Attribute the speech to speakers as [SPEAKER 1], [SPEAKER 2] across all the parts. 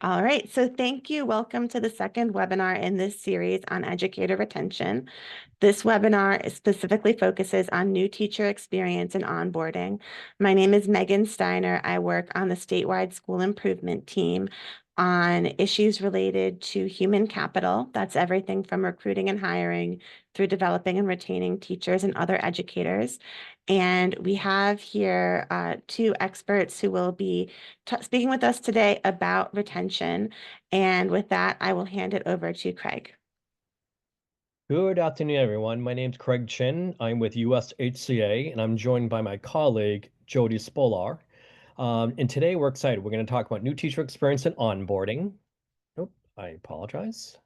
[SPEAKER 1] All right, so thank you. Welcome to the second webinar in this series on educator retention. This webinar specifically focuses on new teacher experience and onboarding. My name is Megan Steiner. I work on the statewide school improvement team on issues related to human capital. That's everything from recruiting and hiring through developing and retaining teachers and other educators. And we have here two experts who will be speaking with us today about retention. And with that, I will hand it over to Craig.
[SPEAKER 2] Good afternoon, everyone. My name's Craig Chin. I'm with USHCA, and I'm joined by my colleague, Jody Spolar. And today we're excited. We're going to talk about new teacher experience and onboarding. Oh, I apologize.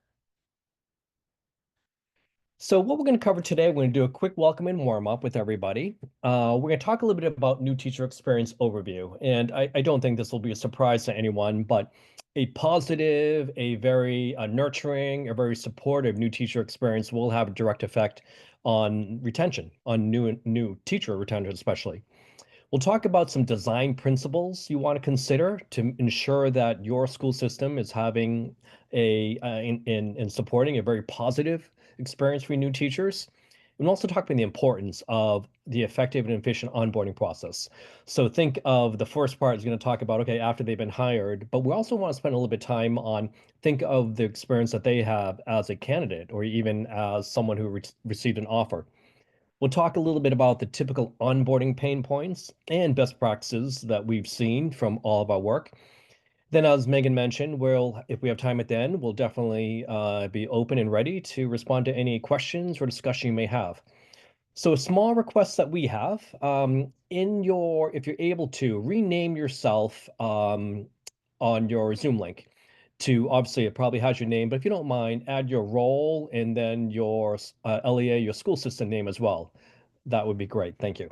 [SPEAKER 2] So what we're going to cover today, we're going to do a quick welcome and warm up with everybody. We're going to talk a little bit about new teacher experience overview. And I don't think this will be a surprise to anyone, but a positive, a very nurturing, a very supportive new teacher experience will have a direct effect on retention, on new teacher retention especially. We'll talk about some design principles you want to consider to ensure that your school system is having in supporting a very positive experience for new teachers. And also talk about the importance of the effective and efficient onboarding process. So think of the first part is going to talk about, okay, after they've been hired, but we also want to spend a little bit of time on think of the experience that they have as a candidate or even as someone who received an offer. We'll talk a little bit about the typical onboarding pain points and best practices that we've seen from all of our work. Then, as Megan mentioned, if we have time at the end, we'll definitely be open and ready to respond to any questions or discussion you may have. So a small request that we have, if you're able to, rename yourself on your Zoom link to, obviously, it probably has your name, but if you don't mind, add your role and then your LEA, your school system name as well. That would be great. Thank you.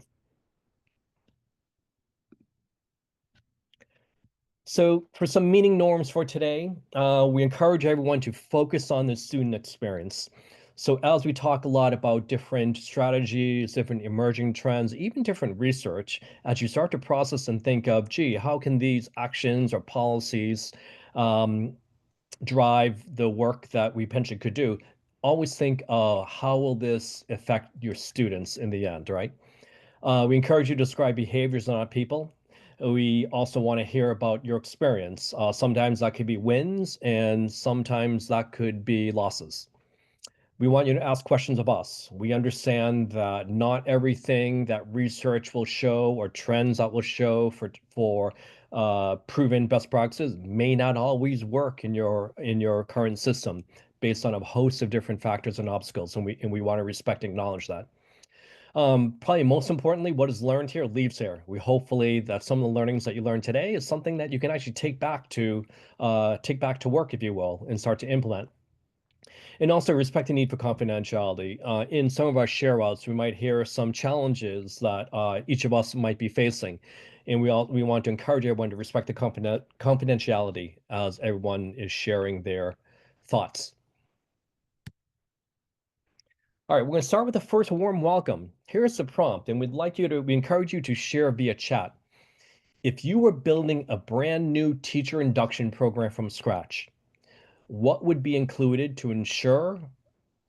[SPEAKER 2] So for some meeting norms for today, we encourage everyone to focus on the student experience. So as we talk a lot about different strategies, different emerging trends, even different research, as you start to process and think of, gee, how can these actions or policies drive the work that we potentially could do? Always think, how will this affect your students in the end, right? We encourage you to describe behaviors, not people. We also want to hear about your experience. Sometimes that could be wins, and sometimes that could be losses. We want you to ask questions of us. We understand that not everything that research will show or trends that will show for proven best practices may not always work in your current system based on a host of different factors and obstacles, and we want to respect and acknowledge that. Probably most importantly, what is learned here leaves here. We hopefully that some of the learnings that you learned today is something that you can actually take back to work, if you will, and start to implement. And also respect the need for confidentiality. In some of our share outs, we might hear some challenges that each of us might be facing. And we want to encourage everyone to respect the confidentiality as everyone is sharing their thoughts. All right, we're going to start with the first warm welcome. Here's the prompt, and we encourage you to share via chat. If you were building a brand new teacher induction program from scratch, what would be included to ensure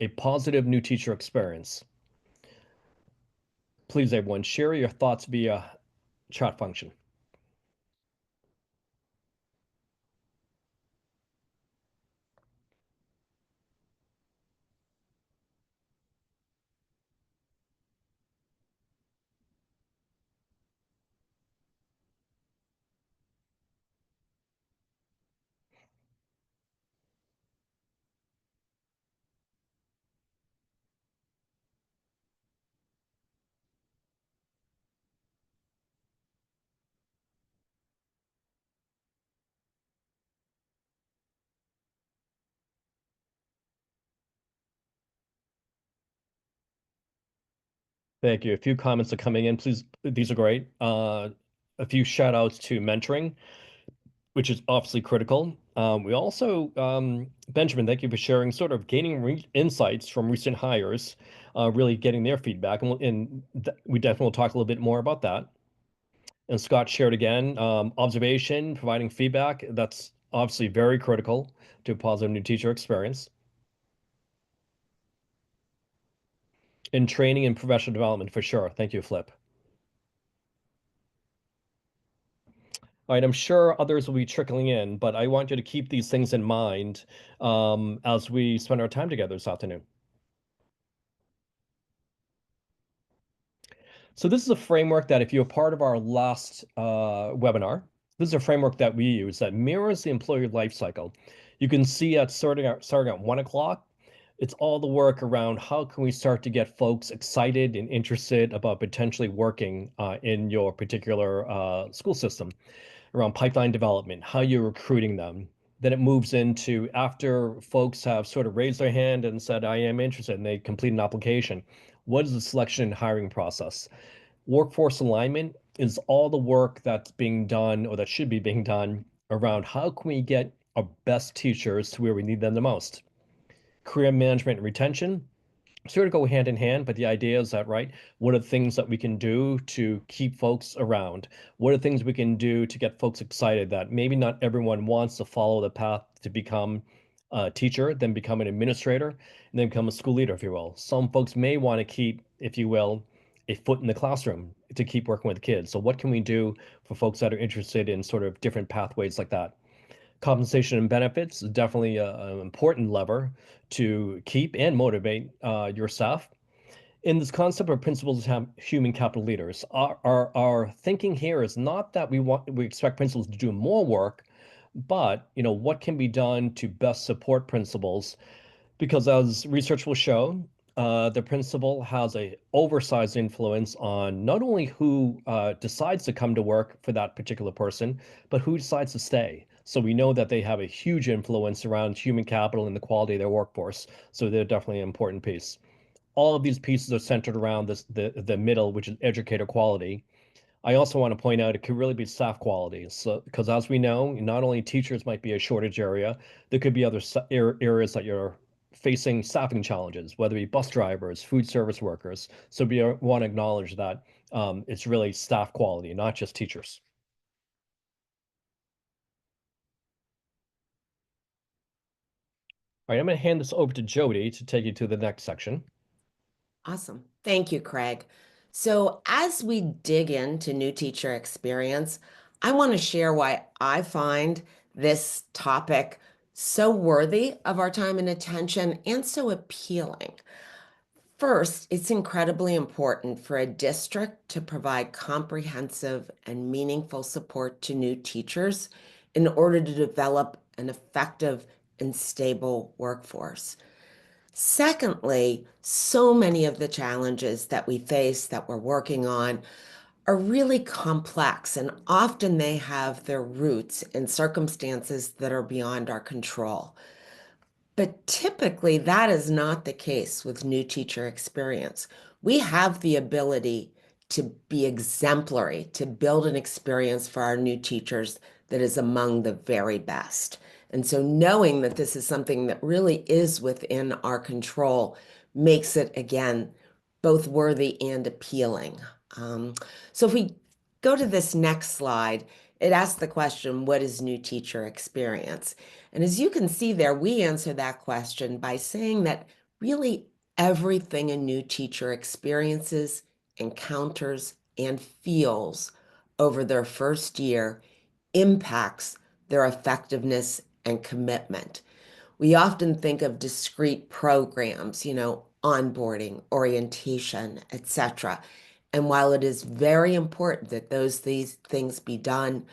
[SPEAKER 2] a positive new teacher experience? Please, everyone, share your thoughts via chat function. Thank you. A few comments are coming in. Please, these are great. A few shout outs to mentoring, which is obviously critical. We also, Benjamin, thank you for sharing, sort of gaining insights from recent hires, really getting their feedback. And we definitely will talk a little bit more about that. And Scott shared again, observation, providing feedback. That's obviously very critical to a positive new teacher experience. In training and professional development, for sure. Thank you, Flip. All right, I'm sure others will be trickling in, but I want you to keep these things in mind as we spend our time together this afternoon. So this is a framework that if you're part of our last webinar, this is a framework that we use that mirrors the employee life cycle. You can see at starting at 1 o'clock, it's all the work around how can we start to get folks excited and interested about potentially working in your particular school system, around pipeline development, how you're recruiting them. Then it moves into after folks have sort of raised their hand and said, I am interested, and they complete an application. What is the selection and hiring process? Workforce alignment is all the work that's being done or that should be being done around how can we get our best teachers to where we need them the most. Career management and retention sort of go hand in hand, but the idea is that, right, what are the things that we can do to keep folks around? What are things we can do to get folks excited that maybe not everyone wants to follow the path to become a teacher, then become an administrator, and then become a school leader, if you will. Some folks may want to keep, if you will, a foot in the classroom to keep working with kids. So what can we do for folks that are interested in sort of different pathways like that? Compensation and benefits is definitely an important lever to keep and motivate your staff. In this concept of principals as human capital leaders, our thinking here is not that we expect principals to do more work, but what can be done to best support principals, because as research will show, the principal has a oversized influence on not only who decides to come to work for that particular person, but who decides to stay. So we know that they have a huge influence around human capital and the quality of their workforce. So they're definitely an important piece. All of these pieces are centered around the middle, which is educator quality. I also want to point out it could really be staff quality. So, because as we know, not only teachers might be a shortage area, there could be other areas that you're facing staffing challenges, whether it be bus drivers, food service workers. So we want to acknowledge that it's really staff quality, not just teachers. All right, I'm going to hand this over to Jody to take you to the next section.
[SPEAKER 3] Awesome. Thank you, Craig. So, as we dig into new teacher experience, I want to share why I find this topic so worthy of our time and attention and so appealing. First, it's incredibly important for a district to provide comprehensive and meaningful support to new teachers in order to develop an effective and stable workforce. Secondly, so many of the challenges that we face that we're working on are really complex, and often they have their roots in circumstances that are beyond our control. But typically, that is not the case with new teacher experience. We have the ability to be exemplary, to build an experience for our new teachers that is among the very best. And so, knowing that this is something that really is within our control makes it, again, both worthy and appealing. So, if we go to this next slide, it asks the question, what is new teacher experience? And as you can see there, we answer that question by saying that really everything a new teacher experiences, encounters, and feels over their first year impacts their effectiveness and commitment. We often think of discrete programs, onboarding, orientation, etc. And while it is very important that these things be done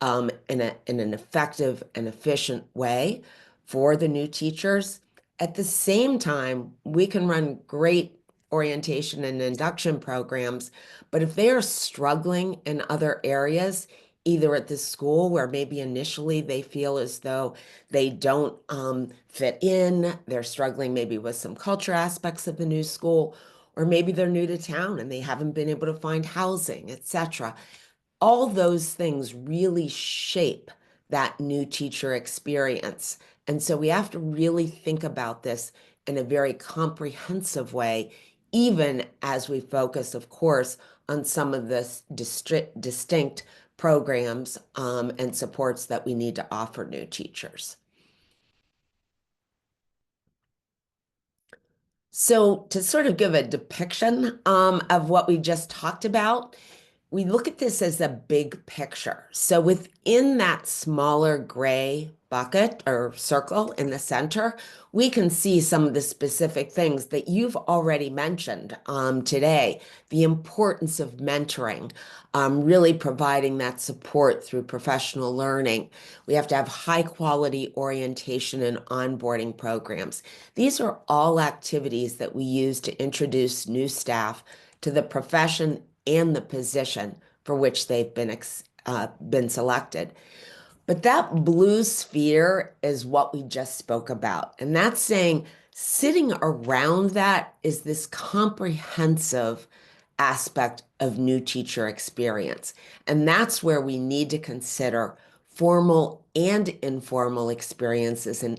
[SPEAKER 3] in an effective and efficient way for the new teachers. At the same time, we can run great orientation and induction programs, but if they are struggling in other areas, either at the school where maybe initially they feel as though they don't fit in, they're struggling maybe with some culture aspects of the new school, or maybe they're new to town and they haven't been able to find housing, etc. All those things really shape that new teacher experience. And so we have to really think about this in a very comprehensive way, even as we focus, of course, on some of the distinct programs and supports that we need to offer new teachers. So to sort of give a depiction of what we just talked about, we look at this as a big picture. So within that smaller gray bucket or circle in the center, we can see some of the specific things that you've already mentioned today. The importance of mentoring, really providing that support through professional learning. We have to have high quality orientation and onboarding programs. These are all activities that we use to introduce new staff to the profession and the position for which they've been selected. But that blue sphere is what we just spoke about. And that's saying sitting around that is this comprehensive aspect of new teacher experience. And that's where we need to consider formal and informal experiences and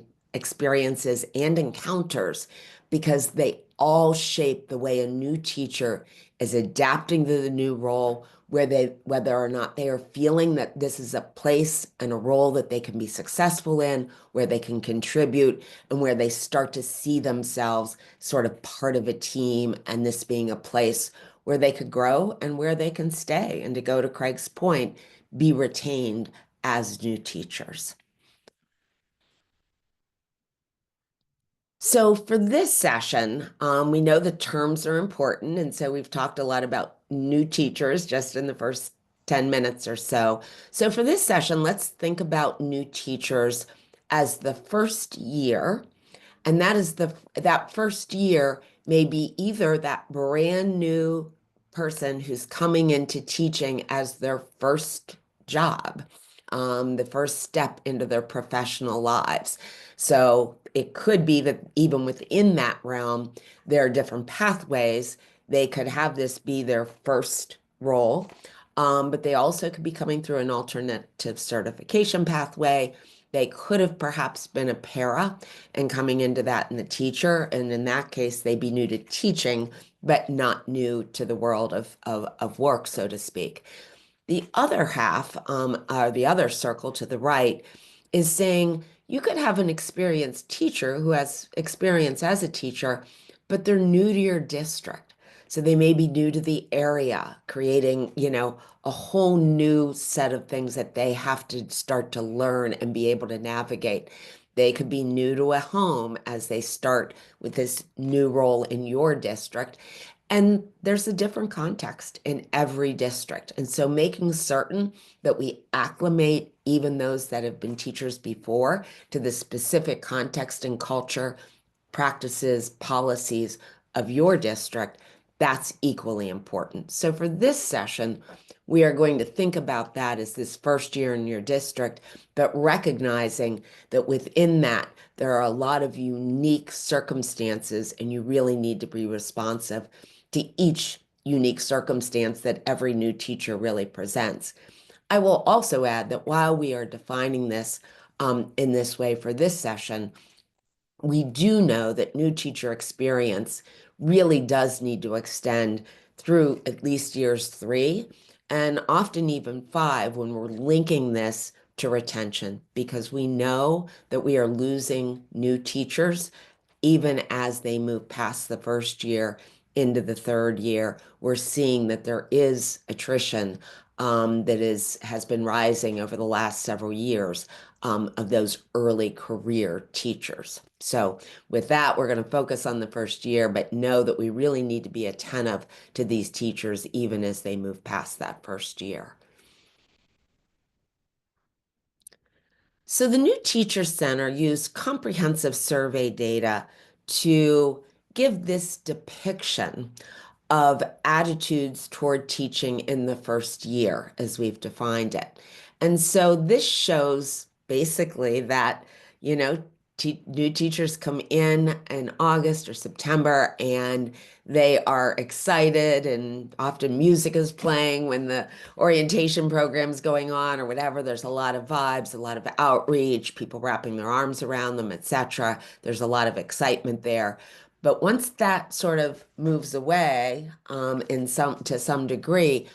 [SPEAKER 3] encounters because they all shape the way a new teacher is adapting to the new role, whether or not they are feeling that this is a place and a role that they can be successful in, where they can contribute, and where they start to see themselves sort of part of a team, and this being a place where they could grow and where they can stay. And to go to Craig's point, be retained as new teachers. So for this session, we know the terms are important. And so we've talked a lot about new teachers just in the first 10 minutes or so. So for this session, let's think about new teachers as the first year. And that first year may be either that brand new person who's coming into teaching as their first job, the first step into their professional lives. So it could be that even within that realm, there are different pathways. They could have this be their first role, but they also could be coming through an alternative certification pathway. They could have perhaps been a para and coming into that in the teacher. And in that case, they'd be new to teaching, but not new to the world of work, so to speak. The other half, or the other circle to the right, is saying you could have an experienced teacher who has experience as a teacher, but they're new to your district. So they may be new to the area, creating, a whole new set of things that they have to start to learn and be able to navigate. They could be new to a home as they start with this new role in your district. And there's a different context in every district. And so making certain that we acclimate even those that have been teachers before to the specific context and culture, practices, policies of your district, that's equally important. So for this session, we are going to think about that as this first year in your district, but recognizing that within that, there are a lot of unique circumstances, and you really need to be responsive to each unique circumstance that every new teacher really presents. I will also add that while we are defining this in this way for this session, we do know that new teacher experience really does need to extend through at least years 3 and often even 5 when we're linking this to retention, because we know that we are losing new teachers even as they move past the first year into the third year. We're seeing that there is attrition that has been rising over the last several years of those early career teachers. So with that, we're going to focus on the first year, but know that we really need to be attentive to these teachers even as they move past that first year. So the New Teacher Center used comprehensive survey data to give this depiction of attitudes toward teaching in the first year, as we've defined it. And so this shows basically that, new teachers come in August or September, and they are excited, and often music is playing when the orientation program's going on or whatever. There's a lot of vibes, a lot of outreach, people wrapping their arms around them, etc. There's a lot of excitement there. But once that sort of moves away to some degree,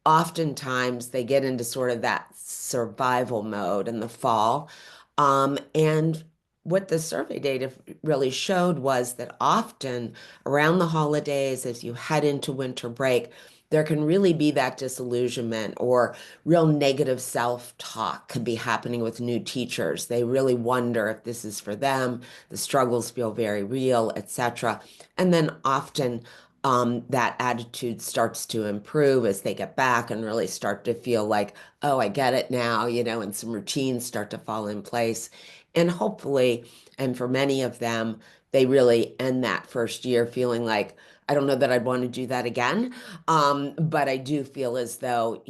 [SPEAKER 3] oftentimes they get into sort of that survival mode in the fall. And what the survey data really showed was that often around the holidays, as you head into winter break, there can really be that disillusionment or real negative self-talk could be happening with new teachers. They really wonder if this is for them. The struggles feel very real, etc. And then often that attitude starts to improve as they get back and really start to feel like, oh, I get it now, and some routines start to fall in place. And hopefully, and for many of them, they really end that first year feeling like, I don't know that I'd want to do that again. But I do feel as though,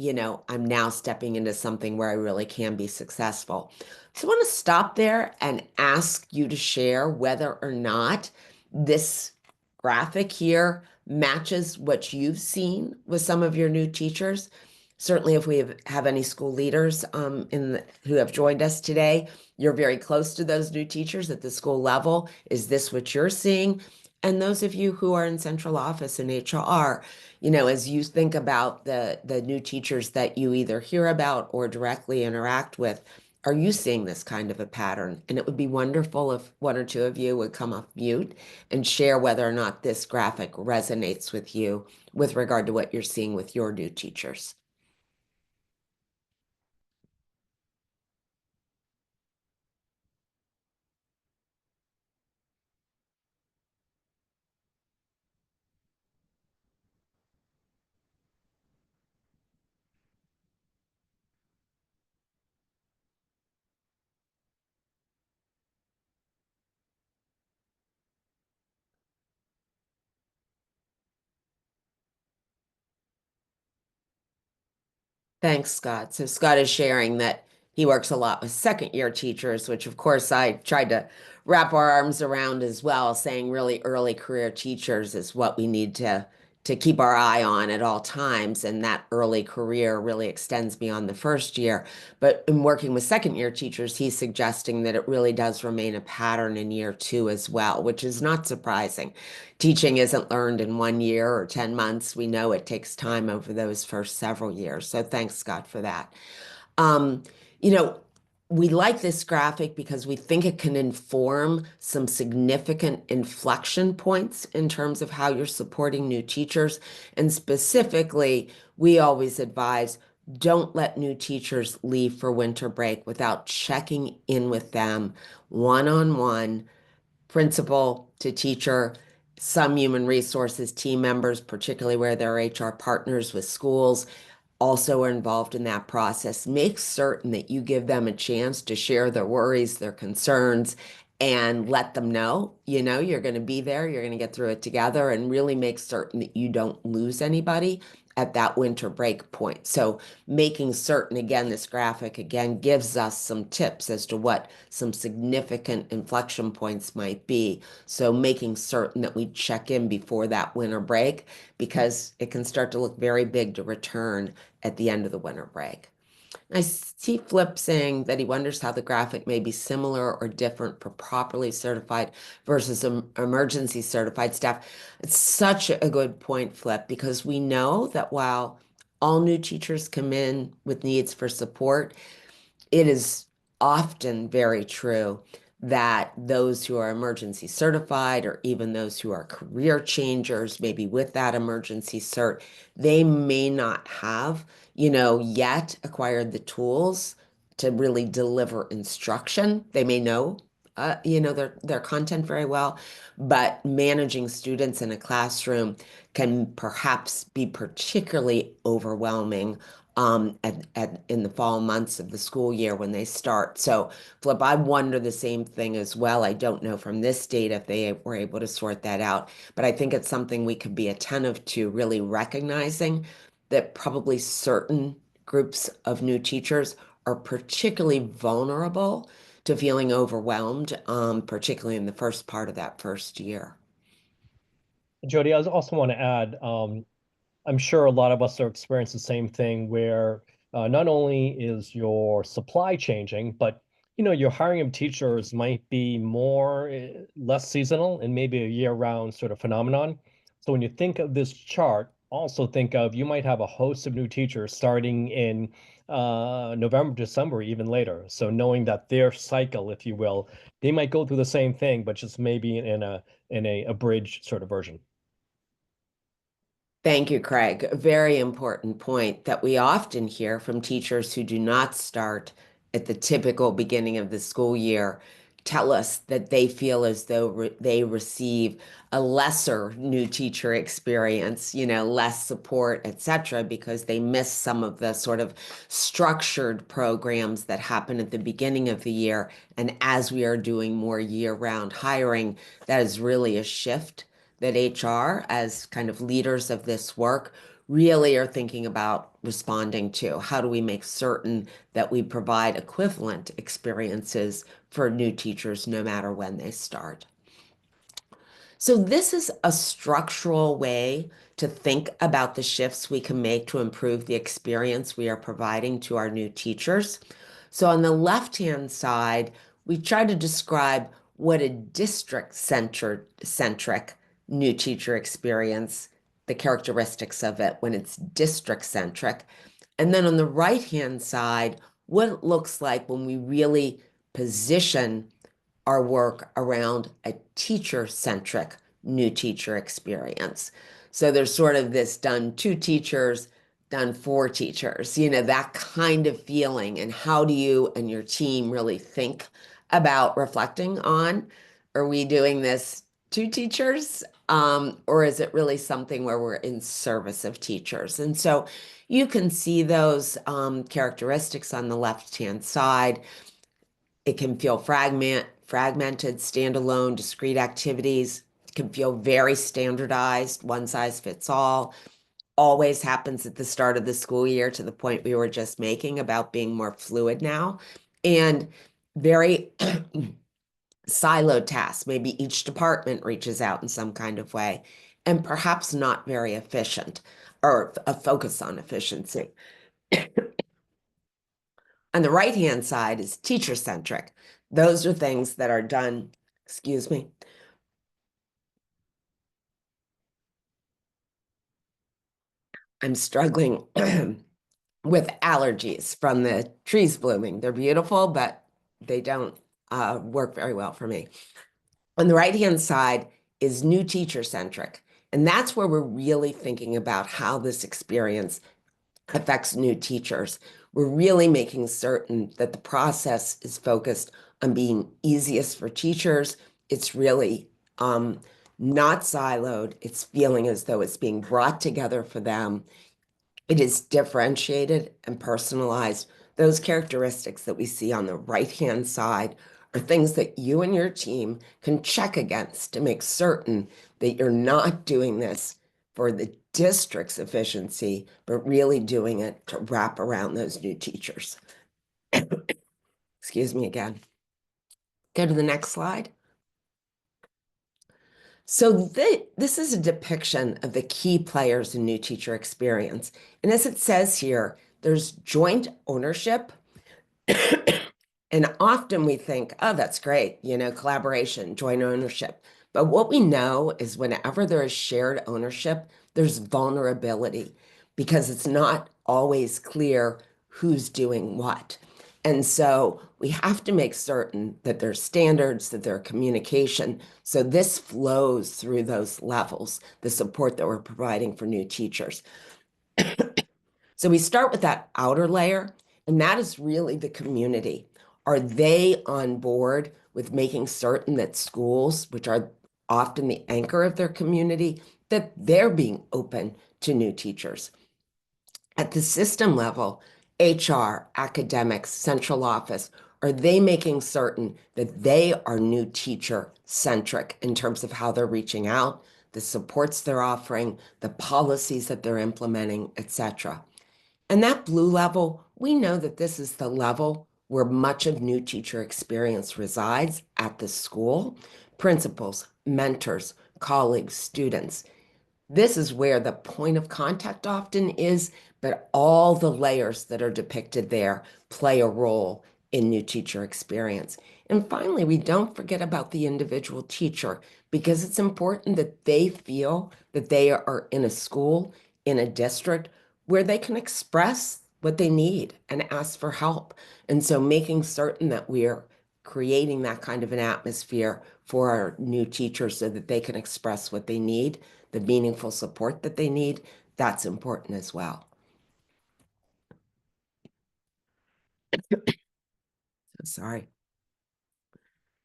[SPEAKER 3] I'm now stepping into something where I really can be successful. So I want to stop there and ask you to share whether or not this graphic here matches what you've seen with some of your new teachers. Certainly, if we have any school leaders who have joined us today, you're very close to those new teachers at the school level. Is this what you're seeing? And those of you who are in central office in HR, as you think about the new teachers that you either hear about or directly interact with, are you seeing this kind of a pattern? And it would be wonderful if one or two of you would come off mute and share whether or not this graphic resonates with you with regard to what you're seeing with your new teachers. Thanks, Scott. So Scott is sharing that he works a lot with second year teachers, which of course I tried to wrap our arms around as well, saying really early career teachers is what we need to keep our eye on at all times. And that early career really extends beyond the first year. But in working with second year teachers, he's suggesting that it really does remain a pattern in year two as well, which is not surprising. Teaching isn't learned in 1 year or 10 months. We know it takes time over those first several years. So thanks, Scott, for that. Um, you know, we like this graphic because we think it can inform some significant inflection points in terms of how you're supporting new teachers. And specifically, we always advise don't let new teachers leave for winter break without checking in with them one-on-one, principal to teacher, some human resources team members, particularly where there are HR partners with schools, also are involved in that process. Make certain that you give them a chance to share their worries, their concerns, and let them know, you're going to be there, you're going to get through it together, and really make certain that you don't lose anybody at that winter break point. So making certain, again, this graphic again gives us some tips as to what some significant inflection points might be. So making certain that we check in before that winter break, because it can start to look very big to return at the end of the winter break. I see Flip saying that he wonders how the graphic may be similar or different for properly certified versus emergency certified staff. It's such a good point, Flip, because we know that while all new teachers come in with needs for support, it is often very true that those who are emergency certified or even those who are career changers, maybe with that emergency cert, they may not have, yet acquired the tools to really deliver instruction. They may know, their content very well, but managing students in a classroom can perhaps be particularly overwhelming in the fall months of the school year when they start. So, Flip, I wonder the same thing as well. I don't know from this data if they were able to sort that out, but I think it's something we could be attentive to, really recognizing that probably certain groups of new teachers are particularly vulnerable to feeling overwhelmed, particularly in the first part of that first year.
[SPEAKER 2] Jody, I also want to add, I'm sure a lot of us are experiencing the same thing where not only is your supply changing, but your hiring of teachers might be less seasonal and maybe a year-round sort of phenomenon. So when you think of this chart, also think of, you might have a host of new teachers starting in November, December, even later. So knowing that their cycle, if you will, they might go through the same thing, but just maybe in a abridged sort of version.
[SPEAKER 3] Thank you, Craig. A very important point that we often hear from teachers who do not start at the typical beginning of the school year tell us that they feel as though they receive a lesser new teacher experience, less support, etc., because they miss some of the sort of structured programs that happen at the beginning of the year. And as we are doing more year-round hiring, that is really a shift that HR, as kind of leaders of this work, really are thinking about responding to. How do we make certain that we provide equivalent experiences for new teachers no matter when they start? So this is a structural way to think about the shifts we can make to improve the experience we are providing to our new teachers. So on the left-hand side, we try to describe what a district-centric new teacher experience, the characteristics of it when it's district-centric. And then on the right-hand side, what it looks like when we really position our work around a teacher-centric new teacher experience. So there's sort of this done two teachers, done four teachers, that kind of feeling. And how do you and your team really think about reflecting on, are we doing this two teachers? Or is it really something where we're in service of teachers? And so you can see those characteristics on the left-hand side. It can feel fragmented, standalone, discrete activities. It can feel very standardized, one size fits all. Always happens at the start of the school year, to the point we were just making about being more fluid now. And very siloed tasks. Maybe each department reaches out in some kind of way, and perhaps not very efficient, or a focus on efficiency. On the right-hand side is teacher-centric. Those are things that are done, excuse me. I'm struggling with allergies from the trees blooming. They're beautiful, but they don't work very well for me. On the right-hand side is new teacher-centric. And that's where we're really thinking about how this experience affects new teachers. We're really making certain that the process is focused on being easiest for teachers. It's really not siloed. It's feeling as though it's being brought together for them. It is differentiated and personalized. Those characteristics that we see on the right-hand side are things that you and your team can check against to make certain that you're not doing this for the district's efficiency, but really doing it to wrap around those new teachers. Excuse me again. Go to the next slide. So this is a depiction of the key players in new teacher experience. And as it says here, there's joint ownership. And often we think, oh, that's great, collaboration, joint ownership. But what we know is whenever there is shared ownership, there's vulnerability, because it's not always clear who's doing what. And so we have to make certain that there's standards, that there's communication. So this flows through those levels, the support that we're providing for new teachers. So we start with that outer layer, and that is really the community. Are they on board with making certain that schools, which are often the anchor of their community, that they're being open to new teachers? At the system level, HR, academics, central office, are they making certain that they are new teacher centric in terms of how they're reaching out, the supports they're offering, the policies that they're implementing, etc.? And that blue level, we know that this is the level where much of new teacher experience resides at the school. Principals, mentors, colleagues, students. This is where the point of contact often is, but all the layers that are depicted there play a role in new teacher experience. And finally, we don't forget about the individual teacher, because it's important that they feel that they are in a school in a district where they can express what they need and ask for help. And so making certain that we're creating that kind of an atmosphere for our new teachers so that they can express what they need, the meaningful support that they need, that's important as well. Sorry.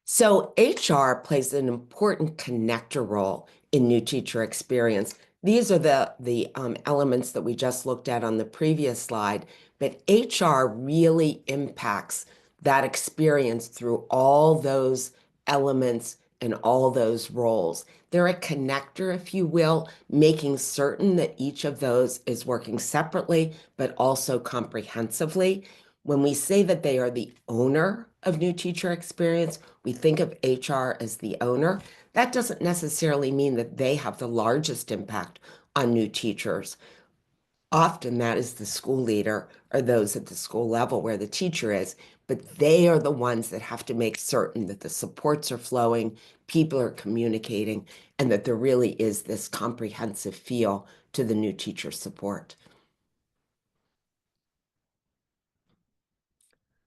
[SPEAKER 3] So HR plays an important connector role in new teacher experience. These are the elements that we just looked at on the previous slide, but HR really impacts that experience through all those elements and all those roles. They're a connector, if you will, making certain that each of those is working separately, but also comprehensively. When we say that they are the owner of new teacher experience, we think of HR as the owner. That doesn't necessarily mean that they have the largest impact on new teachers. Often that is the school leader or those at the school level where the teacher is, but they are the ones that have to make certain that the supports are flowing, people are communicating, and that there really is this comprehensive feel to the new teacher support.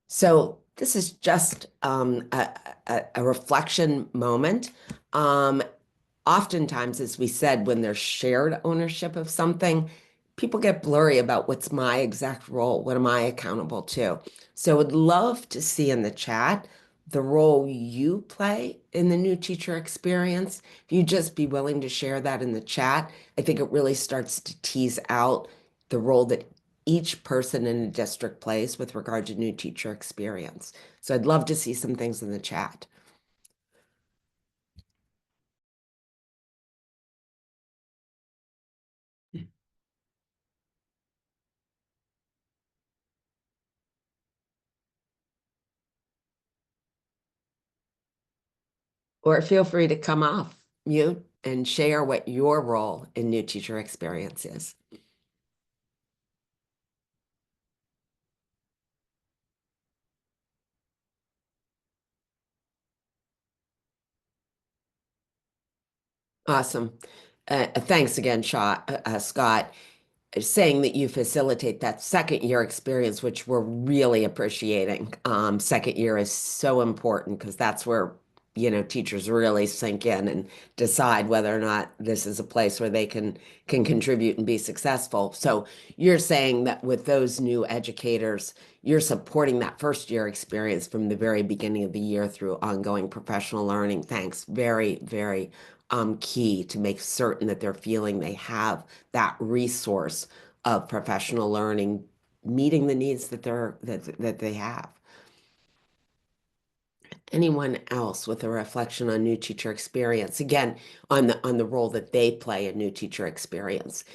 [SPEAKER 3] So this is just a reflection moment. Oftentimes, as we said, when there's shared ownership of something, people get blurry about what's my exact role, what am I accountable to? So I would love to see in the chat the role you play in the new teacher experience. If you just be willing to share that in the chat, I think it really starts to tease out the role that each person in a district plays with regard to new teacher experience. So I'd love to see some things in the chat. Or feel free to come off mute and share what your role in new teacher experience is. Awesome. Thanks again, Scott, saying that you facilitate that second year experience, which we're really appreciating. Second year is so important because that's where, teachers really sink in and decide whether or not this is a place where they can contribute and be successful. So you're saying that with those new educators, you're supporting that first year experience from the very beginning of the year through ongoing professional learning. Thanks. Very, very key to make certain that they're feeling they have that resource of professional learning, meeting the needs that they have. Anyone else with a reflection on new teacher experience? Again, on the role that they play in new teacher experience.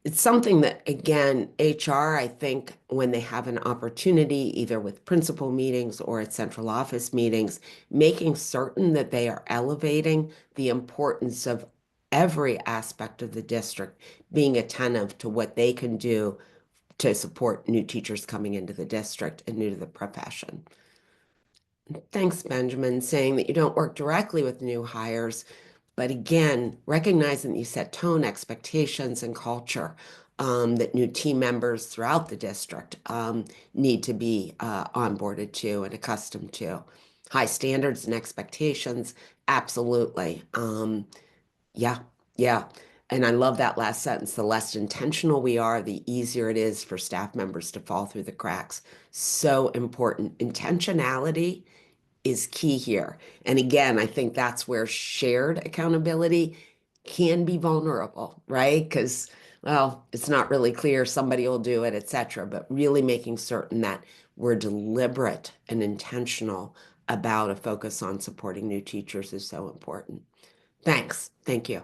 [SPEAKER 3] It's something that, again, HR, I think, when they have an opportunity, either with principal meetings or at central office meetings, making certain that they are elevating the importance of every aspect of the district, being attentive to what they can do to support new teachers coming into the district and new to the profession. Thanks, Benjamin, saying that you don't work directly with new hires, but again, recognizing that you set tone, expectations, and culture that new team members throughout the district need to be onboarded to and accustomed to. High standards and expectations, absolutely. Yeah, yeah. And I love that last sentence. The less intentional we are, the easier it is for staff members to fall through the cracks. So important. Intentionality is key here. And again, I think that's where shared accountability can be vulnerable, right? Because, well, it's not really clear, somebody will do it, etc. But really making certain that we're deliberate and intentional about a focus on supporting new teachers is so important. Thanks. Thank you.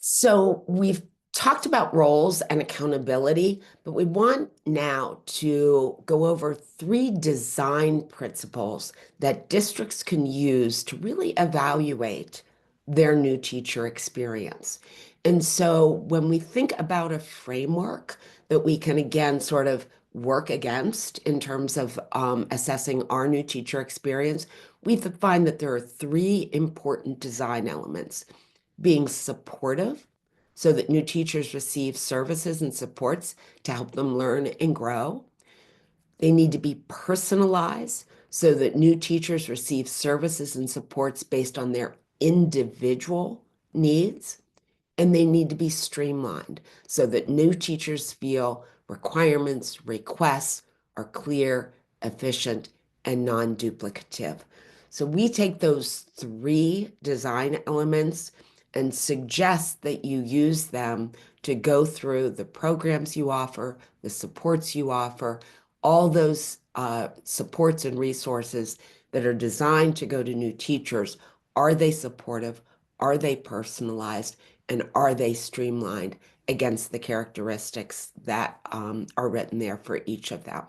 [SPEAKER 3] So we've talked about roles and accountability, but we want now to go over 3 design principles that districts can use to really evaluate their new teacher experience. And so when we think about a framework that we can again sort of work against in terms of assessing our new teacher experience, we find that there are three important design elements: being supportive, so that new teachers receive services and supports to help them learn and grow. They need to be personalized, so that new teachers receive services and supports based on their individual needs. And they need to be streamlined, so that new teachers feel requirements, requests are clear, efficient, and non-duplicative. So we take those three design elements and suggest that you use them to go through the programs you offer, the supports you offer, all those supports and resources that are designed to go to new teachers. Are they supportive? Are they personalized? And are they streamlined against the characteristics that are written there for each of them?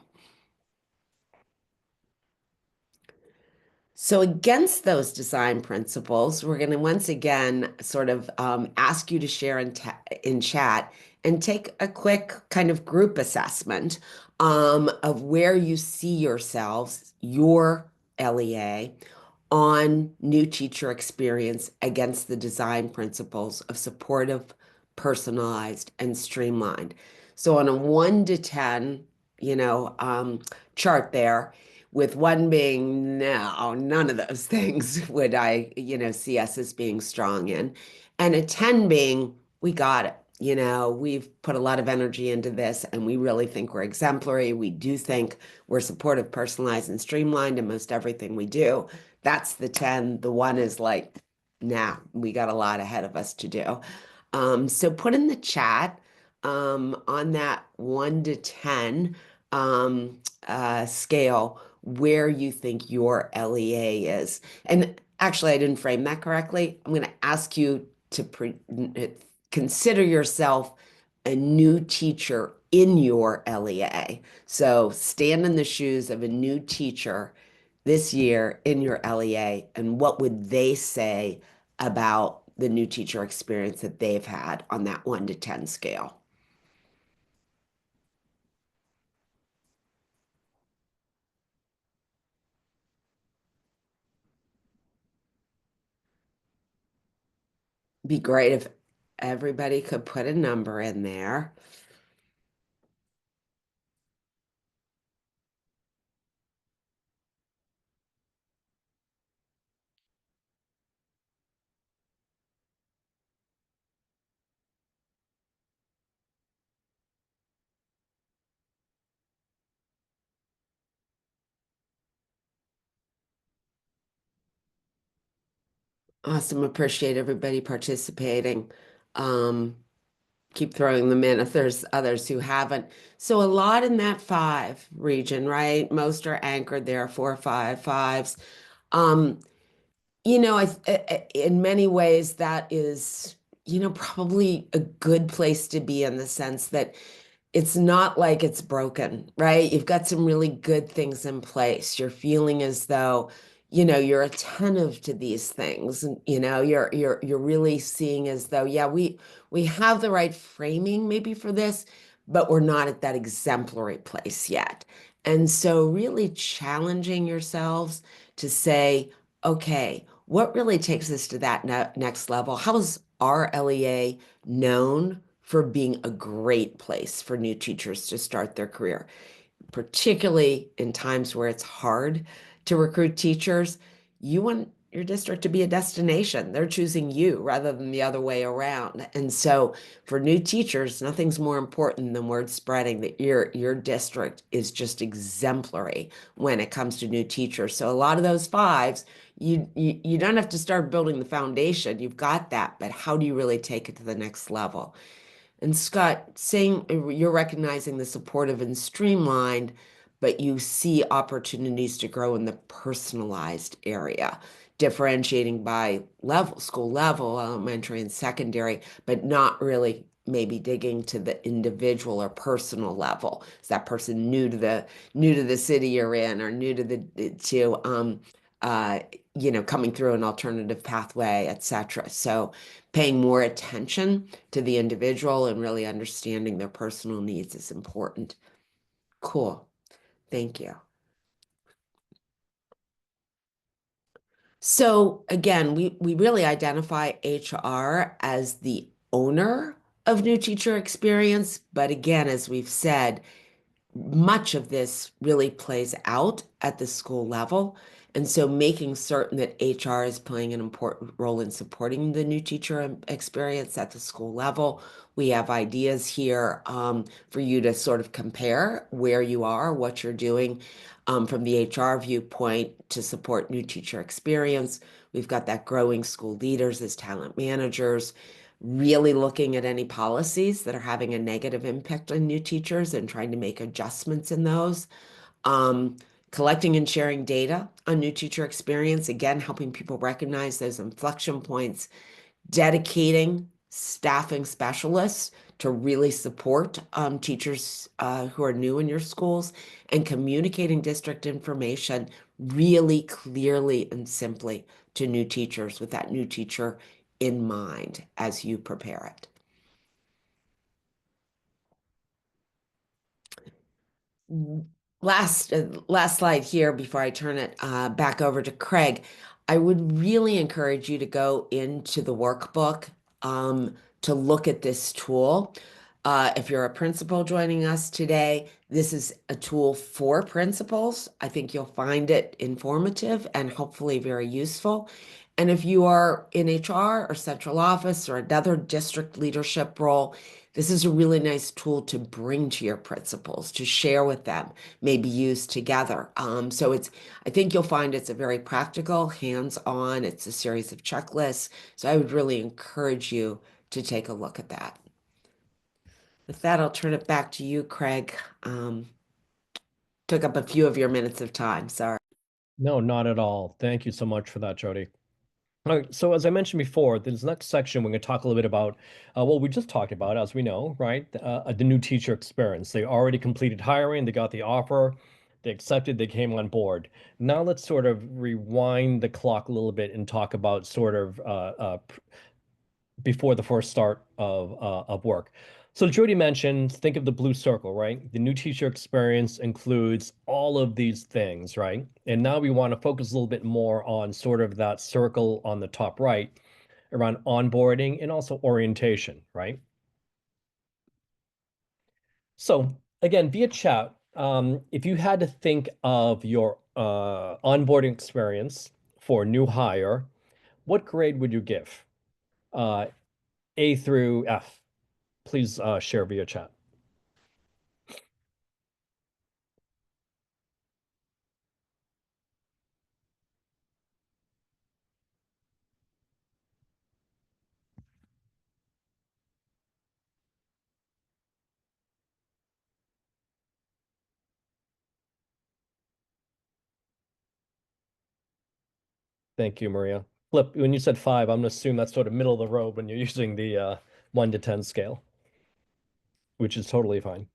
[SPEAKER 3] So against those design principles, we're going to once again sort of ask you to share in chat and take a quick kind of group assessment of where you see yourselves, your LEA, on new teacher experience against the design principles of supportive, personalized, and streamlined. So on a 1 to 10, chart there, with 1 being no, none of those things would I, see us as being strong in, and a 10 being we got it. We've put a lot of energy into this and we really think we're exemplary. We do think we're supportive, personalized, and streamlined in most everything we do. That's the 10. The 1 is like, nah, we got a lot ahead of us to do. So put in the chat on that 1 to 10 scale where you think your LEA is. And actually, I didn't frame that correctly. I'm going to ask you to consider yourself a new teacher in your LEA. So stand in the shoes of a new teacher this year in your LEA, and what would they say about the new teacher experience that they've had on that 1 to 10 scale? Be great if everybody could put a number in there. Awesome. Appreciate everybody participating. Keep throwing them in if there's others who haven't. So a lot in that 5 region, right? Most are anchored there, 4, 5, 5s. Um, in many ways that is, probably a good place to be, in the sense that it's not like it's broken, right? You've got some really good things in place. You're feeling as though, you're attentive to these things, and you're really seeing as though, yeah, we have the right framing maybe for this, but we're not at that exemplary place yet. And so really challenging yourselves to say, okay, what really takes us to that next level? How's our LEA known for being a great place for new teachers to start their career, particularly in times where it's hard to recruit teachers? You want your district to be a destination. They're choosing you rather than the other way around. And so for new teachers, nothing's more important than word spreading that your district is just exemplary when it comes to new teachers. So a lot of those 5s, you don't have to start building the foundation. You've got that, but how do you really take it to the next level? And Scott, saying you're recognizing the supportive and streamlined, but you see opportunities to grow in the personalized area, differentiating by level, school level, elementary and secondary, but not really maybe digging to the individual or personal level. Is that person new to the city you're in, or new to uh, coming through an alternative pathway, etc. So paying more attention to the individual and really understanding their personal needs is important. Cool. Thank you. So again, we really identify HR as the owner of new teacher experience. But again, as we've said, much of this really plays out at the school level. And so making certain that HR is playing an important role in supporting the new teacher experience at the school level. We have ideas here for you to sort of compare where you are, what you're doing from the HR viewpoint to support new teacher experience. We've got that growing school leaders as talent managers, really looking at any policies that are having a negative impact on new teachers and trying to make adjustments in those. Um, Collecting and sharing data on new teacher experience, again, helping people recognize those inflection points, dedicating staffing specialists to really support teachers who are new in your schools, and communicating district information really clearly and simply to new teachers with that new teacher in mind as you prepare it. Last slide here before I turn it back over to Craig. I would really encourage you to go into the workbook to look at this tool. If you're a principal joining us today, this is a tool for principals. I think you'll find it informative and hopefully very useful. And if you are in HR or central office or another district leadership role, this is a really nice tool to bring to your principals, to share with them, maybe use together. So I think you'll find it's a very practical, hands-on, it's a series of checklists. So I would really encourage you to take a look at that. With that, I'll turn it back to you, Craig. Took up a few of your minutes of time, sorry.
[SPEAKER 2] No, not at all. Thank you so much for that, Jody. All right, so as I mentioned before, this next section, we're going to talk a little bit about what we just talked about, as we know, right? The new teacher experience. They already completed hiring, they got the offer, they accepted, they came on board. Now let's sort of rewind the clock a little bit and talk about sort of before the first start of work. So Jody mentioned, think of the blue circle, right? The new teacher experience includes all of these things, right? And now we want to focus a little bit more on sort of that circle on the top right around onboarding and also orientation, right? So again, via chat, if you had to think of your onboarding experience for new hire, what grade would you give? A through F. Please share via chat. Thank you, Maria. Flip, when you said 5, I'm gonna assume that's sort of middle of the road when you're using the 1 to 10 scale, which is totally fine.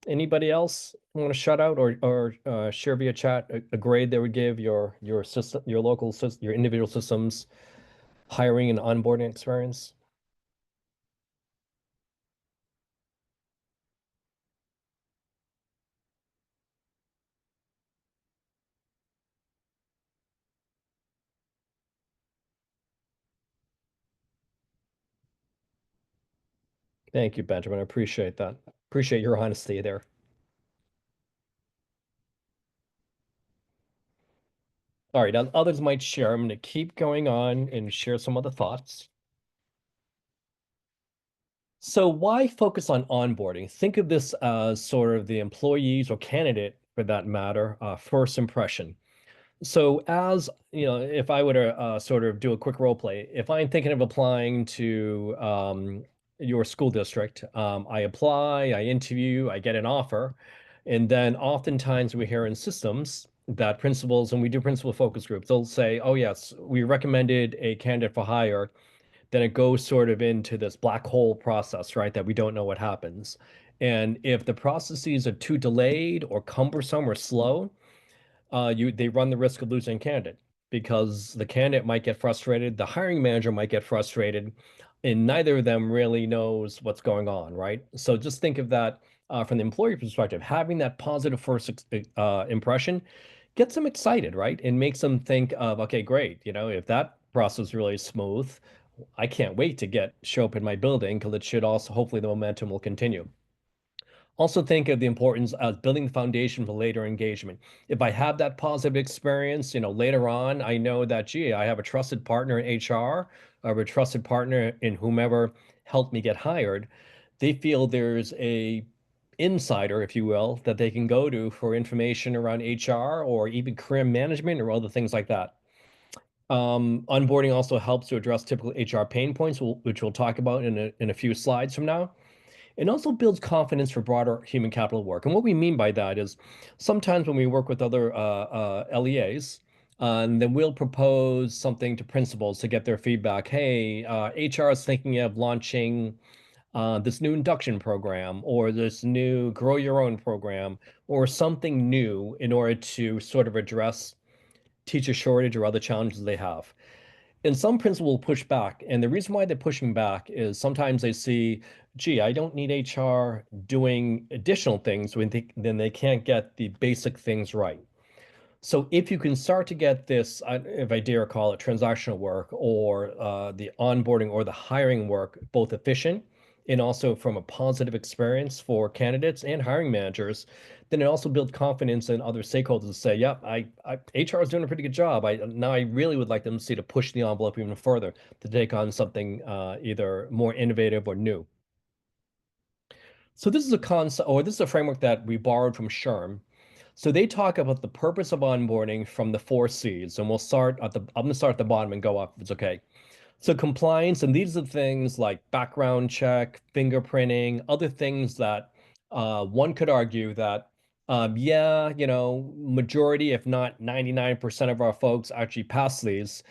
[SPEAKER 2] Anybody else want to shout out or share via chat a grade they would give your system, your local system, your individual systems hiring and onboarding experience? Thank you, Benjamin. I appreciate that. Appreciate your honesty there. All right, others might share. I'm going to keep going on and share some other thoughts. So why focus on onboarding? Think of this as sort of the employees or candidate, for that matter, first impression. So as you know, if I were to sort of do a quick role play, if I'm thinking of applying to your school district, I apply, I interview, I get an offer, and then oftentimes we hear in systems that principals, and we do principal focus groups, they'll say, "Oh yes, we recommended a candidate for hire." Then it goes sort of into this black hole process, right? That we don't know what happens. And if the processes are too delayed or cumbersome or slow, they run the risk of losing a candidate because the candidate might get frustrated, the hiring manager might get frustrated. and neither of them really knows what's going on, right? So just think of that from the employee perspective. Having that positive first impression gets them excited, right? And makes them think of, okay, great, if that process is really smooth, I can't wait to show up in my building because it should also, hopefully the momentum will continue. Also think of the importance of building the foundation for later engagement. If I have that positive experience, later on, I know that, gee, I have a trusted partner in HR, or a trusted partner in whomever helped me get hired. They feel there's a insider, if you will, that they can go to for information around HR or even career management or other things like that. Onboarding also helps to address typical HR pain points, which we'll talk about in a few slides from now. It also builds confidence for broader human capital work. And what we mean by that is sometimes when we work with other LEAs, then we'll propose something to principals to get their feedback. Hey, HR is thinking of launching this new induction program or this new grow your own program or something new in order to sort of address teacher shortage or other challenges they have. And some principals will push back. And the reason why they're pushing back is sometimes they see, gee, I don't need HR doing additional things when then they can't get the basic things right. So if you can start to get this, if I dare call it transactional work or the onboarding or the hiring work, both efficient and also from a positive experience for candidates and hiring managers, then it also builds confidence in other stakeholders to say, yep, HR is doing a pretty good job. Now I really would like them to see to push the envelope even further to take on something either more innovative or new. So this is a concept, or this is a framework that we borrowed from SHRM. So they talk about the purpose of onboarding from the 4 C's, and I'm gonna start at the bottom and go up if it's okay. So compliance, and these are things like background check, fingerprinting, other things that one could argue that, yeah, majority, if not 99% of our folks actually pass these.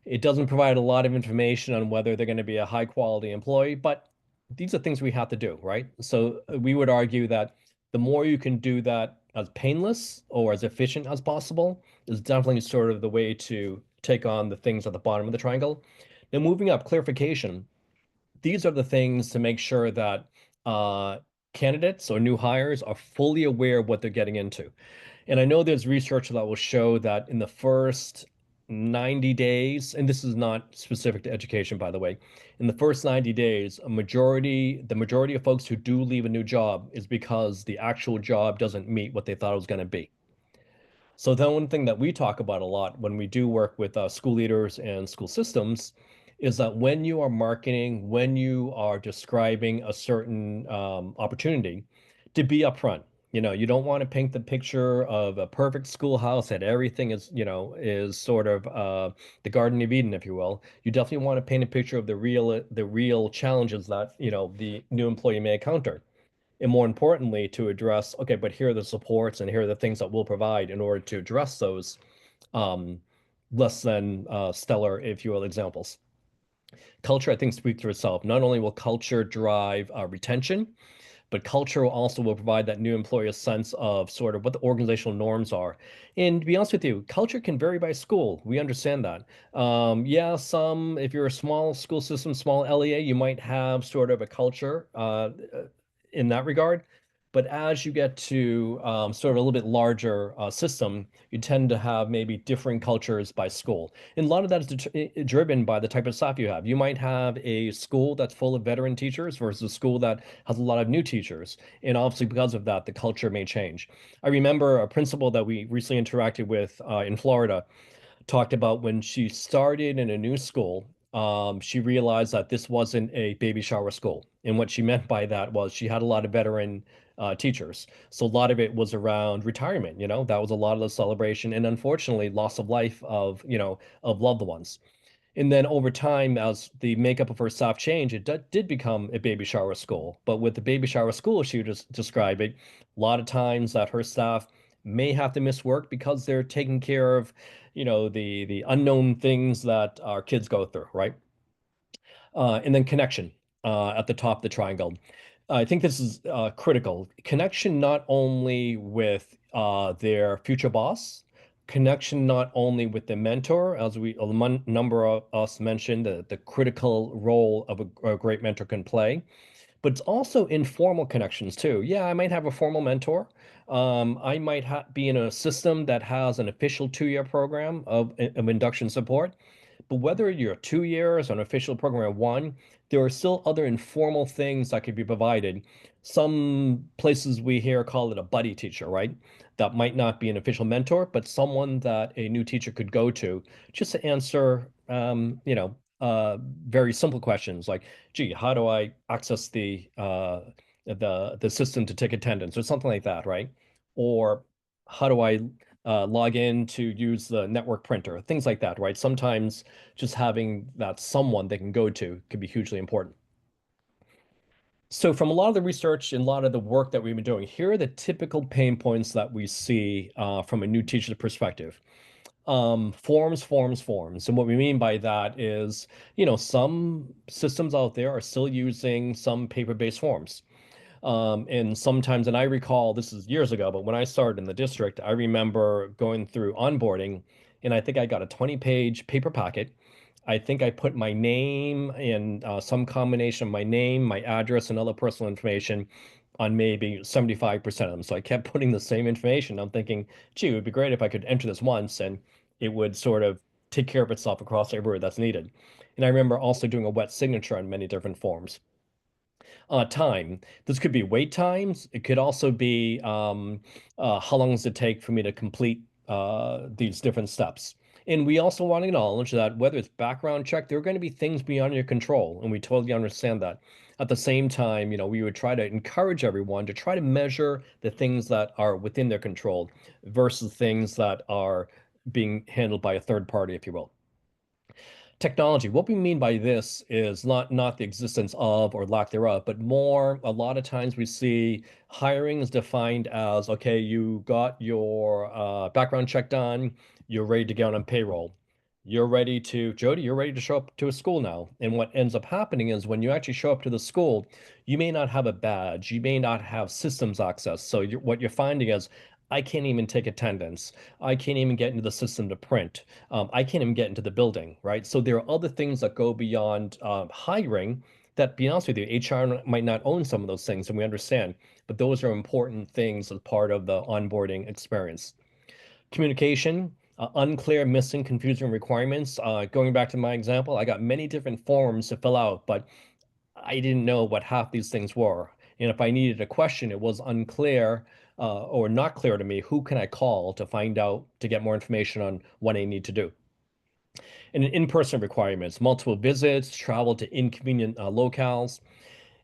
[SPEAKER 2] It doesn't provide a lot of information on whether they're going to be a high quality employee, but these are things we have to do, right? So we would argue that the more you can do that as painless or as efficient as possible is definitely sort of the way to take on the things at the bottom of the triangle. Now, moving up, clarification. These are the things to make sure that uh, candidates or new hires are fully aware of what they're getting into. And I know there's research that will show that in the first 90 days, and this is not specific to education, by the way, in the first 90 days, the majority of folks who do leave a new job is because the actual job doesn't meet what they thought it was going to be. So the one thing that we talk about a lot when we do work with school leaders and school systems is that when you are marketing, when you are describing a certain opportunity, to be upfront. You don't want to paint the picture of a perfect schoolhouse that everything is sort of the Garden of Eden, if you will. You definitely want to paint a picture of the real challenges that, the new employee may encounter, and more importantly, to address, okay, but here are the supports and here are the things that we'll provide in order to address those um, less than stellar, if you will, examples. Culture, I think, speaks for itself. Not only will culture drive retention, but culture also will provide that new employee a sense of sort of what the organizational norms are. And to be honest with you, culture can vary by school. We understand that. Yeah, if you're a small school system, small LEA, you might have sort of a culture in that regard. But as you get to sort of a little bit larger system, you tend to have maybe differing cultures by school. And a lot of that is driven by the type of staff you have. You might have a school that's full of veteran teachers versus a school that has a lot of new teachers. And obviously, because of that, the culture may change. I remember a principal that we recently interacted with in Florida talked about when she started in a new school, she realized that this wasn't a baby shower school. And what she meant by that was she had a lot of veteran teachers. So a lot of it was around retirement, that was a lot of the celebration and unfortunately loss of life of loved ones. And then over time, as the makeup of her staff changed, it did become a baby shower school. But with the baby shower school, she would just describe it, a lot of times that her staff may have to miss work because they're taking care of, the unknown things that our kids go through, right? And then connection at the top of the triangle. I think this is critical. Connection not only with their future boss, connection not only with the mentor, as number of us mentioned, the critical role of a great mentor can play, but it's also informal connections too. Yeah, I might have a formal mentor. I might be in a system that has an official 2-year program of induction support. But whether you're 2 years or an official program of one, there are still other informal things that could be provided. Some places we hear call it a buddy teacher, right? That might not be an official mentor, but someone that a new teacher could go to just to answer, very simple questions like, gee, how do I access the system to take attendance or something like that, right? Or how do I log in to use the network printer, things like that, right? Sometimes just having that someone they can go to can be hugely important. So from a lot of the research and a lot of the work that we've been doing, here are the typical pain points that we see from a new teacher's perspective. Forms, forms, forms. And what we mean by that is, some systems out there are still using some paper-based forms. And sometimes, and I recall this is years ago, but when I started in the district, I remember going through onboarding, and I think I got a 20-page paper packet. I think I put my name and some combination of my name, my address, and other personal information on maybe 75% of them. So I kept putting the same information. I'm thinking, gee, it would be great if I could enter this once and it would sort of take care of itself across everywhere that's needed. And I remember also doing a wet signature on many different forms. Time. This could be wait times. It could also be how long does it take for me to complete these different steps. And we also want to acknowledge that whether it's background check, there are going to be things beyond your control, and we totally understand that. At the same time, we would try to encourage everyone to try to measure the things that are within their control versus things that are being handled by a third party, if you will. Technology. What we mean by this is not the existence of or lack thereof, but more a lot of times we see hiring is defined as, okay, you got your background check done, you're ready to get on payroll. Jody, you're ready to show up to a school now. And what ends up happening is when you actually show up to the school, you may not have a badge, you may not have systems access. So what you're finding is, I can't even take attendance. I can't even get into the system to print. I can't even get into the building, right? So there are other things that go beyond hiring that, be honest with you, HR might not own some of those things, and we understand, but those are important things as part of the onboarding experience. Communication, unclear, missing, confusing requirements. Going back to my example, I got many different forms to fill out, but I didn't know what half these things were. And if I needed a question, it was unclear or not clear to me, who can I call to find out, to get more information on what I need to do. And in-person requirements, multiple visits, travel to inconvenient locales.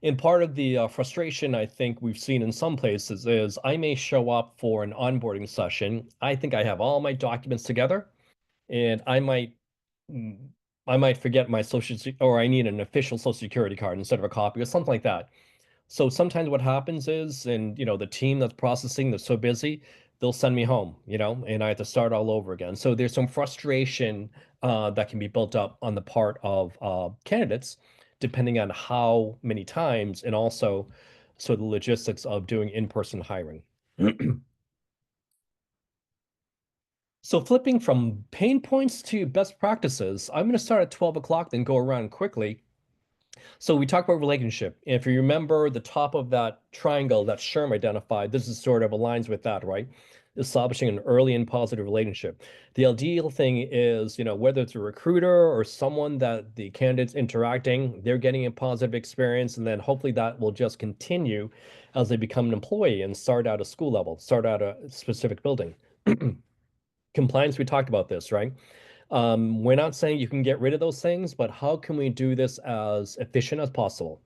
[SPEAKER 2] And part of the frustration I think we've seen in some places is I may show up for an onboarding session. I think I have all my documents together, and mm, I might forget my or I need an official social security card instead of a copy or something like that. So sometimes what happens is, and the team that's processing, they're so busy, they'll send me home, and I have to start all over again. So there's some frustration that can be built up on the part of candidates, depending on how many times, and also so the logistics of doing in-person hiring. So flipping from pain points to best practices, I'm going to start at 12 o'clock, then go around quickly. So we talk about relationship. And if you remember the top of that triangle that Sherm identified, this is sort of aligns with that, right? Establishing an early and positive relationship. The ideal thing is, whether it's a recruiter or someone that the candidate's interacting, they're getting a positive experience, and then hopefully that will just continue as they become an employee and start out a school level, start out a specific building. Compliance, we talked about this, right? We're not saying you can get rid of those things, but how can we do this as efficient as possible?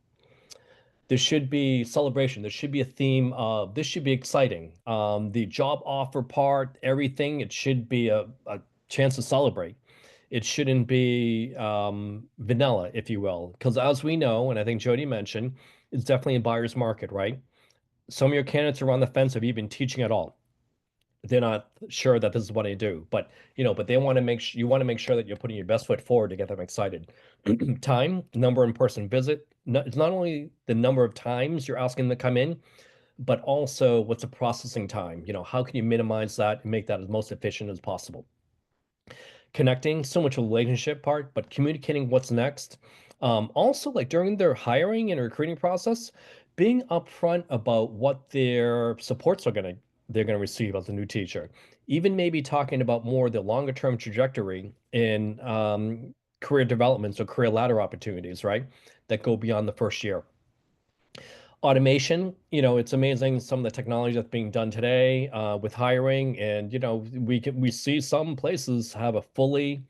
[SPEAKER 2] There should be celebration. There should be a theme of this should be exciting. The job offer part, everything, it should be a chance to celebrate. It shouldn't be vanilla, if you will, because as we know, and I think Jody mentioned, it's definitely a buyer's market, right? Some of your candidates are on the fence of even teaching at all. They're not sure that this is what I do, but they want to you want to make sure that you're putting your best foot forward to get them excited. Time, number in person visit. No, it's not only the number of times you're asking them to come in, but also what's the processing time? How can you minimize that and make that as most efficient as possible? Connecting, so much a relationship part, but communicating what's next. Also, like during their hiring and recruiting process, being upfront about what their supports they're gonna receive as a new teacher. Even maybe talking about more the longer term trajectory in career developments or career ladder opportunities, right? That go beyond the first year. Automation, it's amazing some of the technology that's being done today with hiring, and we see some places have a fully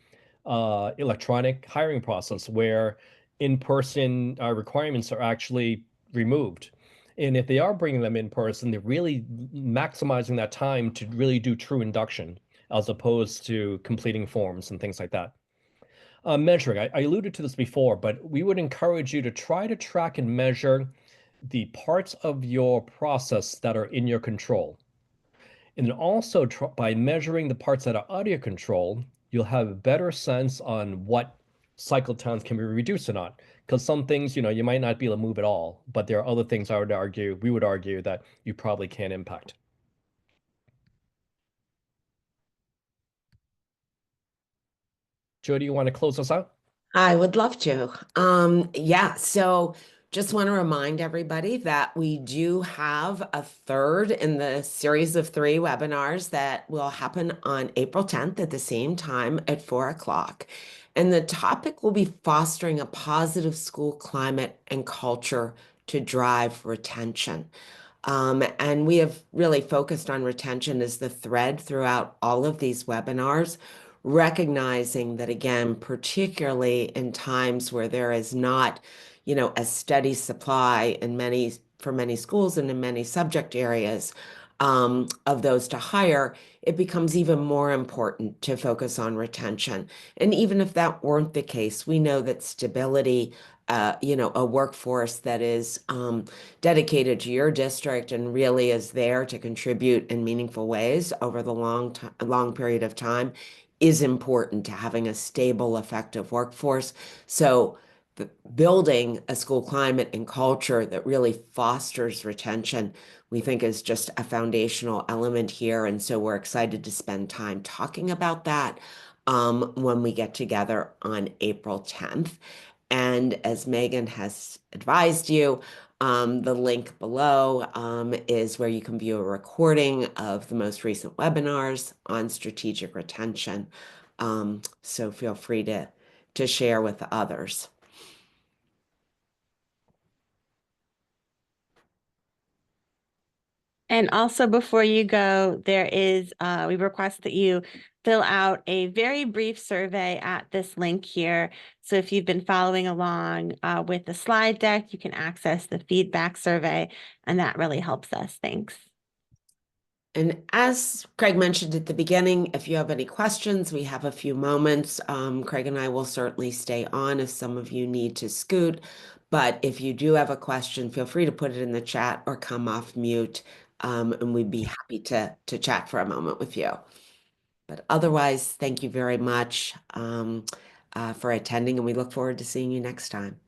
[SPEAKER 2] electronic hiring process where in-person requirements are actually removed. And if they are bringing them in person, they're really maximizing that time to really do true induction as opposed to completing forms and things like that. Measuring, I alluded to this before, but we would encourage you to try to track and measure the parts of your process that are in your control. And then also by measuring the parts that are out of your control, you'll have a better sense on what cycle times can be reduced or not. Because some things, you might not be able to move at all, but there are other things we would argue that you probably can impact. Jody, you want to close us out?
[SPEAKER 3] I would love to. Yeah, so just want to remind everybody that we do have a third in the series of 3 webinars that will happen on April 10th at the same time at 4 o'clock. And the topic will be fostering a positive school climate and culture to drive retention. And we have really focused on retention as the thread throughout all of these webinars, recognizing that, again, particularly in times where there is not, a steady supply for many schools and in many subject areas of those to hire, it becomes even more important to focus on retention. And even if that weren't the case, we know that stability, a workforce that is dedicated to your district and really is there to contribute in meaningful ways over the long period of time is important to having a stable, effective workforce. So building a school climate and culture that really fosters retention, we think is just a foundational element here. And so we're excited to spend time talking about that when we get together on April 10th. And as Megan has advised you, the link below is where you can view a recording of the most recent webinars on strategic retention. So feel free to share with others.
[SPEAKER 1] And also before you go, we request that you fill out a very brief survey at this link here. So if you've been following along with the slide deck, you can access the feedback survey, and that really helps us. Thanks.
[SPEAKER 3] And as Craig mentioned at the beginning, if you have any questions, we have a few moments. Craig and I will certainly stay on if some of you need to scoot. But if you do have a question, feel free to put it in the chat or come off mute, and we'd be happy to chat for a moment with you. But otherwise, thank you very much for attending, and we look forward to seeing you next time.